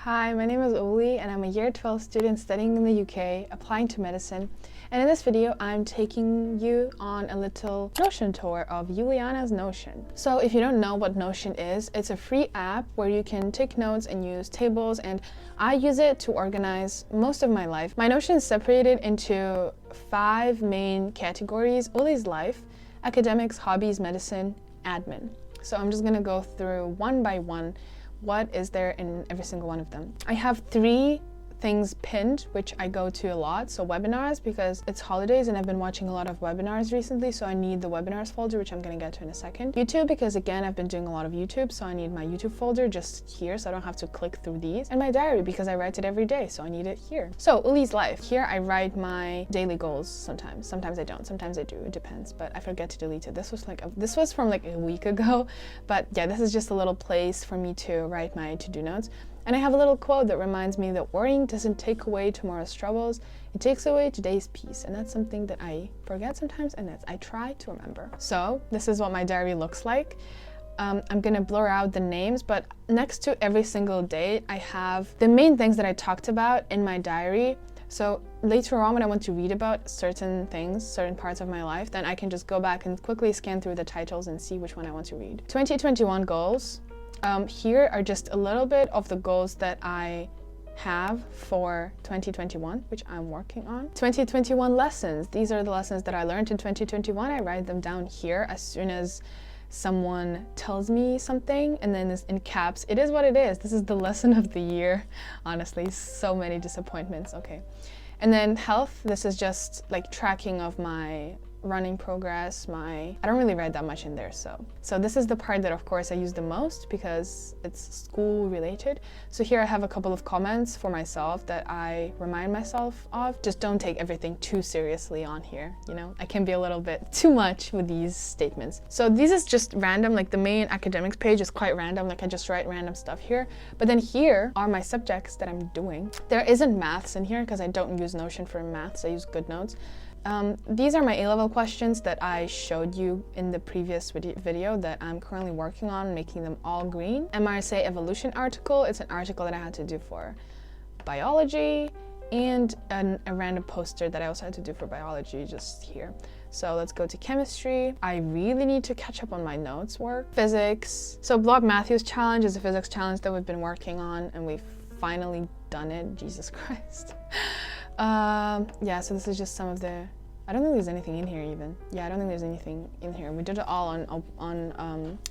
Hi, my name is Ulli and I'm a year 12 student studying in the UK, applying to medicine. And in this video, I'm taking you on a little Notion tour of Juliana's Notion. So if you don't know what Notion is, it's a free app where you can take notes and use tables, and I use it to organize most of my life. My Notion is separated into 5 main categories: Ulli's life, academics, hobbies, medicine, admin. So I'm just gonna go through one by one. What is there in every single one of them? I have 3 things pinned, which I go to a lot. So webinars, because it's holidays and I've been watching a lot of webinars recently, so I need the webinars folder, which I'm gonna get to in a second. YouTube, because again, I've been doing a lot of YouTube, so I need my YouTube folder just here, so I don't have to click through these. And my diary, because I write it every day, so I need it here. So Ulli's life. Here I write my daily goals sometimes. Sometimes I don't, sometimes I do, it depends, but I forget to delete it. This was from like a week ago, but yeah, this is just a little place for me to write my to-do notes. And I have a little quote that reminds me that worrying doesn't take away tomorrow's troubles, it takes away today's peace. And that's something that I forget sometimes, and that I try to remember. So this is what my diary looks like. I'm gonna blur out the names, but next to every single date, I have the main things that I talked about in my diary. So later on, when I want to read about certain things, certain parts of my life, then I can just go back and quickly scan through the titles and see which one I want to read. 2021 goals. Here are just a little bit of the goals that I have for 2021, which I'm working on. 2021 lessons. These are the lessons that I learned in 2021. I write them down here as soon as someone tells me something, and then in caps, it is what it is. This is the lesson of the year. Honestly, so many disappointments. Okay. And then health. This is just like tracking of my running progress, I don't really write that much in there, so this is the part that of course I use the most because it's school related. So here I have a couple of comments for myself that I remind myself of. Just don't take everything too seriously on here, you know? I can be a little bit too much with these statements. So this is just random, like the main academics page is quite random, like I just write random stuff here. But then here are my subjects that I'm doing. There isn't maths in here because I don't use Notion for maths, I use GoodNotes. These are my A-level questions that I showed you in the previous video that I'm currently working on, making them all green. MRSA evolution article, it's an article that I had to do for biology, and a random poster that I also had to do for biology just here. So let's go to chemistry. I really need to catch up on my notes work. Physics. So Block Matthews challenge is a physics challenge that we've been working on, and we've finally done it. Jesus Christ. Yeah, so this is just some of the, I don't think there's anything in here even. Yeah, I don't think there's anything in here. We did it all on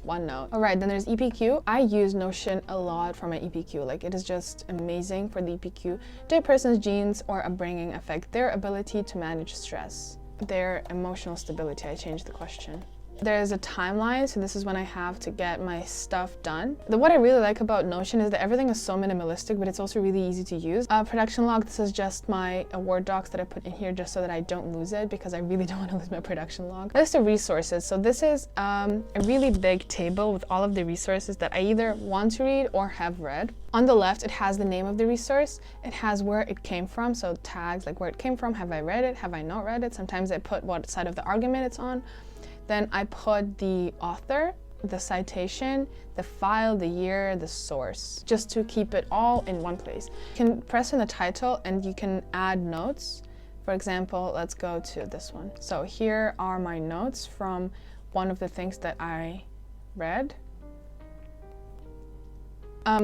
OneNote. All right, then there's EPQ. I use Notion a lot for my EPQ. Like, it is just amazing for the EPQ. Do a person's genes or upbringing affect their ability to manage stress? Their emotional stability. I changed the question. There's a timeline, so this is when I have to get my stuff done. What I really like about Notion is that everything is so minimalistic, but it's also really easy to use. Production log, this is just my Word docs that I put in here just so that I don't lose it, because I really don't want to lose my production log. List of resources. So this is a really big table with all of the resources that I either want to read or have read. On the left, it has the name of the resource. It has where it came from, so tags like where it came from. Have I read it? Have I not read it? Sometimes I put what side of the argument it's on. Then I put the author, the citation, the file, the year, the source, just to keep it all in one place. You can press on the title and you can add notes. For example, let's go to this one. So here are my notes from one of the things that I read.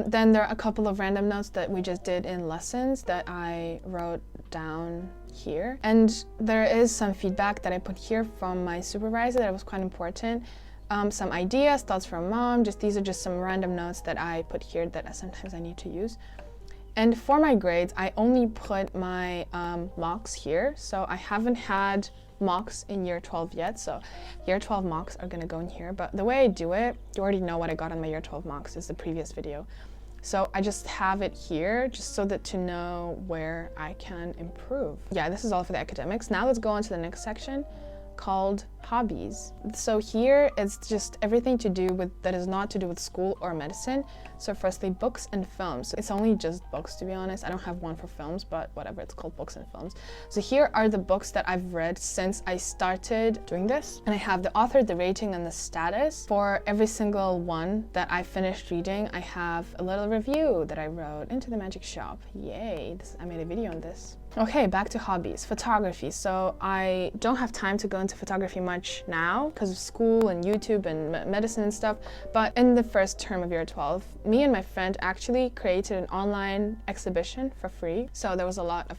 Then there are a couple of random notes that we just did in lessons that I wrote down here. And there is some feedback that I put here from my supervisor that was quite important. Some ideas, thoughts from mom, these are just some random notes that I put here that sometimes I need to use. And for my grades, I only put my mocks here. So I haven't had mocks in year 12 yet, so year 12 mocks are gonna go in here. But the way I do it, you already know what I got on my year 12 mocks, is the previous video. So I just have it here just so that to know where I can improve. Yeah, this is all for the academics. Now let's go on to the next section called hobbies. So here it's just everything to do with that is not to do with school or medicine. So firstly, books and films. It's only just books, to be honest. I don't have one for films, but whatever, it's called books and films. So here are the books that I've read since I started doing this. And I have the author, the rating, and the status. For every single one that I finished reading, I have a little review that I wrote into the magic shop. Yay, I made a video on this. Okay, back to hobbies. Photography. So I don't have time to go into photography much now because of school and YouTube and medicine and stuff. But in the first term of year 12, me and my friend actually created an online exhibition for free. So there was a lot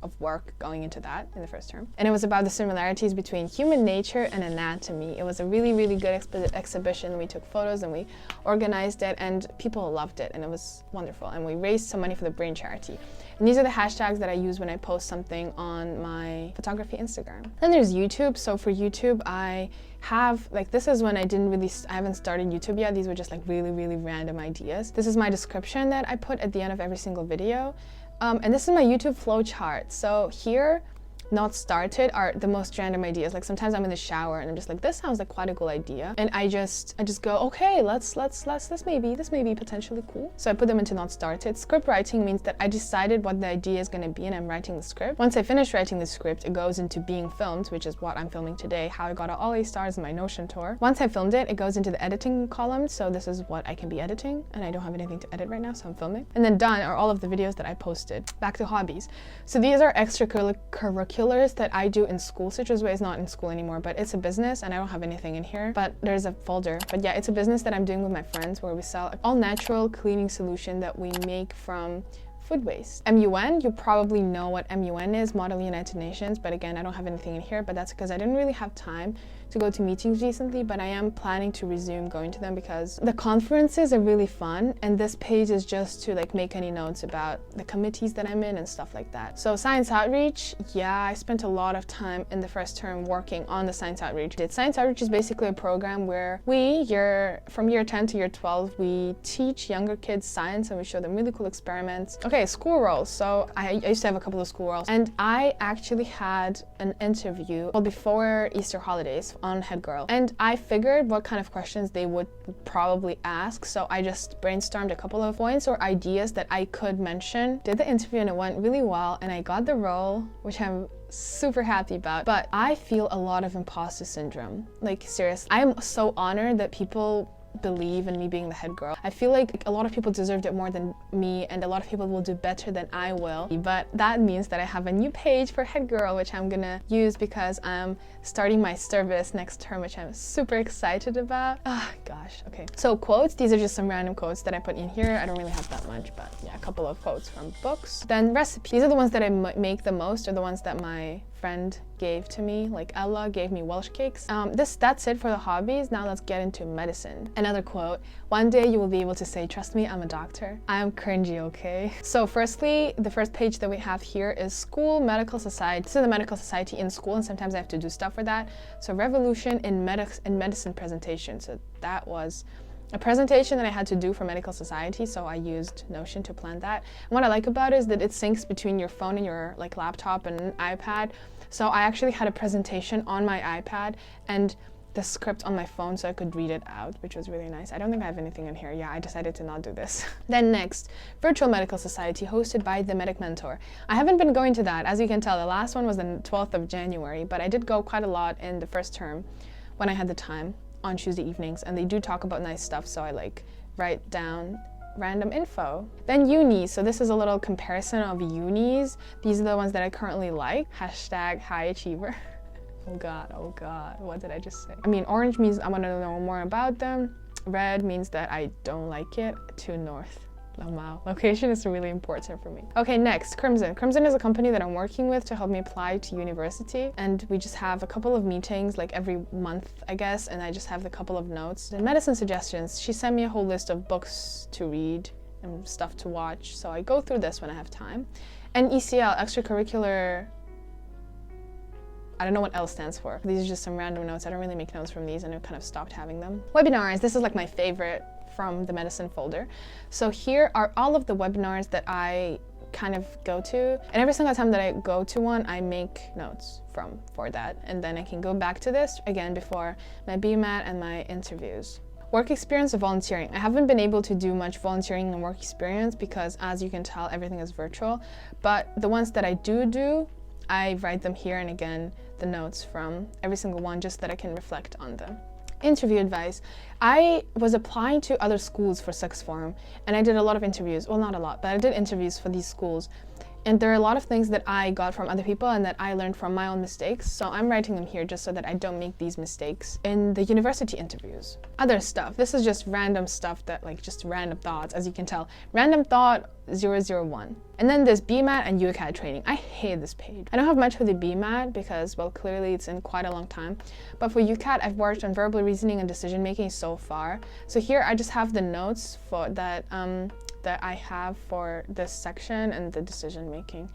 of work going into that in the first term. And it was about the similarities between human nature and anatomy. It was a really, really good exhibition. We took photos and we organized it and people loved it and it was wonderful. And we raised some money for the brain charity. And these are the hashtags that I use when I post something on my photography Instagram. Then there's YouTube. So for YouTube, I have, this is when I haven't started YouTube yet. These were just really, really random ideas. This is my description that I put at the end of every single video. And this is my YouTube flow chart. So here, not started are the most random ideas. Like sometimes I'm in the shower and I'm just like, this sounds like quite a cool idea. And I just go, okay, let's this may be potentially cool. So I put them into not started. Script writing means that I decided what the idea is going to be and I'm writing the script. Once I finish writing the script, it goes into being filmed, which is what I'm filming today, how I got all A stars in my Notion tour. Once I filmed it, it goes into the editing column. So this is what I can be editing and I don't have anything to edit right now, so I'm filming. And then done are all of the videos that I posted. Back to hobbies. So these are extracurricular that I do in school. Citrus Way is not in school anymore, but it's a business and I don't have anything in here, but there's a folder. But yeah, it's a business that I'm doing with my friends where we sell all natural cleaning solution that we make from food waste. MUN, you probably know what MUN is, Model United Nations, but again, I don't have anything in here, but that's because I didn't really have time to go to meetings recently, but I am planning to resume going to them because the conferences are really fun and this page is just to make any notes about the committees that I'm in and stuff like that. So science outreach, yeah, I spent a lot of time in the first term working on the science outreach. Science outreach is basically a program where from year 10 to year 12, we teach younger kids science and we show them really cool experiments. Okay, school roles. So I used to have a couple of school roles and I actually had an interview before Easter holidays on Head Girl. And I figured what kind of questions they would probably ask. So I just brainstormed a couple of points or ideas that I could mention. Did the interview and it went really well and I got the role, which I'm super happy about. But I feel a lot of imposter syndrome. Seriously, I'm so honored that people believe in me being the head girl. I feel like a lot of people deserved it more than me and a lot of people will do better than I will. But that means that I have a new page for head girl, which I'm gonna use because I'm starting my service next term, which I'm super excited about. Gosh, okay. So quotes, these are just some random quotes that I put in here. I don't really have that much, but yeah, a couple of quotes from books. Then recipes. These are the ones that I make the most or the ones that my friend gave to me, like Ella gave me Welsh cakes. That's it for the hobbies. Now let's get into medicine. Another quote, one day you will be able to say, trust me, I'm a doctor. I'm cringy, okay? So firstly, the first page that we have here is school medical society. This is the medical society in school and sometimes I have to do stuff for that. So revolution in medicine presentation. So that was a presentation that I had to do for medical society, so I used Notion to plan that. And what I like about it is that it syncs between your phone and your laptop and an iPad. So I actually had a presentation on my iPad and the script on my phone so I could read it out, which was really nice. I don't think I have anything in here. Yeah, I decided to not do this. Then next, Virtual Medical Society hosted by the Medic Mentor. I haven't been going to that. As you can tell, the last one was the 12th of January, but I did go quite a lot in the first term when I had the time on Tuesday evenings, and they do talk about nice stuff, so I write down random info. Then unis, so this is a little comparison of unis. These are the ones that I currently like. Hashtag high achiever. Oh god, what did I just say? I mean, orange means I want to know more about them. Red means that I don't like it. To north. Location is really important for me. Okay, next, Crimson. Crimson is a company that I'm working with to help me apply to university, and we just have a couple of meetings every month, I guess, and I just have a couple of notes. And medicine suggestions, she sent me a whole list of books to read and stuff to watch, so I go through this when I have time. And ECL, extracurricular, I don't know what L stands for. These are just some random notes. I don't really make notes from these and I've kind of stopped having them. Webinars, this is my favorite from the medicine folder. So here are all of the webinars that I kind of go to. And every single time that I go to one, I make notes for that. And then I can go back to this again before my BMAT and my interviews. Work experience of volunteering. I haven't been able to do much volunteering and work experience because, as you can tell, everything is virtual. But the ones that I do, I write them here, and again, the notes from every single one just that I can reflect on them. Interview advice. I was applying to other schools for sixth form, and I did a lot of interviews. Well, not a lot, but I did interviews for these schools. And there are a lot of things that I got from other people and that I learned from my own mistakes. So I'm writing them here just so that I don't make these mistakes in the university interviews. Other stuff. This is just random stuff that just random thoughts, as you can tell. Random thought 001. And then there's BMAT and UCAT training. I hate this page. I don't have much for the BMAT because, well, clearly it's in quite a long time. But for UCAT, I've worked on verbal reasoning and decision making so far. So here I just have the notes for that that I have for this section and the decision making.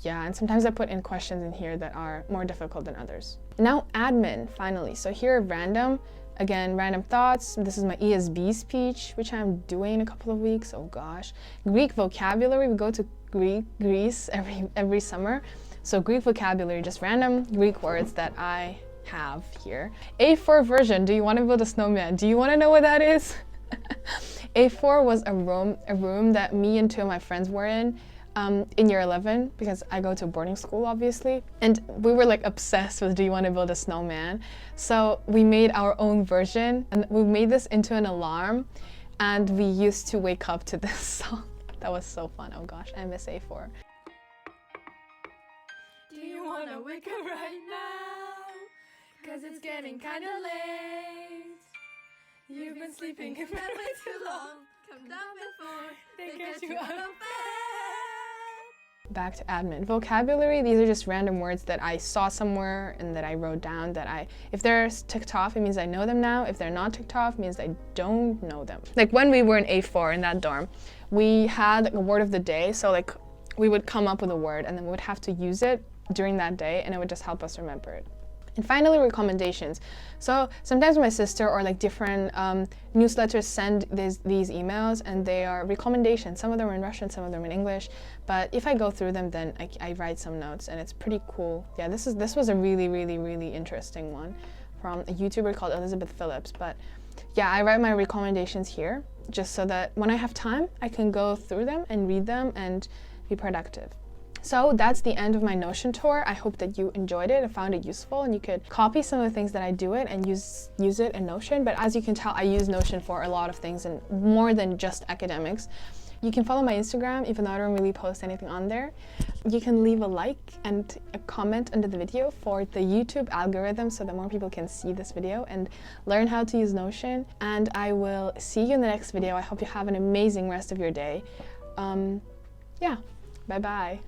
Yeah, and sometimes I put in questions in here that are more difficult than others. Now admin, finally. So here random, again, random thoughts. This is my ESB speech, which I'm doing in a couple of weeks. Oh gosh. Greek vocabulary, we go to Greece every summer. So Greek vocabulary, just random Greek words that I have here. A4 version, do you want to build a snowman? Do you want to know what that is? A4 was a room that me and two of my friends were in year 11, because I go to boarding school, obviously. And we were obsessed with Do You Want to Build a Snowman? So we made our own version, and we made this into an alarm, and we used to wake up to this song. That was so fun. Oh gosh, I miss A4. Do you want to wake up right now? 'Cause it's getting kind of late. You've been sleeping in bed way too long. Come down before they get you out of bed. Back to admin. Vocabulary, these are just random words that I saw somewhere and that I wrote down that if they're ticked off, it means I know them now. If they're not ticked off, it means I don't know them. When we were in A4 in that dorm, we had a word of the day. So we would come up with a word and then we would have to use it during that day, and it would just help us remember it. And finally, recommendations. So sometimes my sister or different newsletters send these emails, and they are recommendations. Some of them are in Russian, some of them in English. But if I go through them, then I write some notes, and it's pretty cool. Yeah, this was a really, really, really interesting one from a YouTuber called Elizabeth Phillips. But yeah, I write my recommendations here just so that when I have time, I can go through them and read them and be productive. So that's the end of my Notion tour. I hope that you enjoyed it and found it useful, and you could copy some of the things that I do it and use it in Notion. But as you can tell, I use Notion for a lot of things and more than just academics. You can follow my Instagram, even though I don't really post anything on there. You can leave a like and a comment under the video for the YouTube algorithm so that more people can see this video and learn how to use Notion. And I will see you in the next video. I hope you have an amazing rest of your day. Yeah, bye-bye.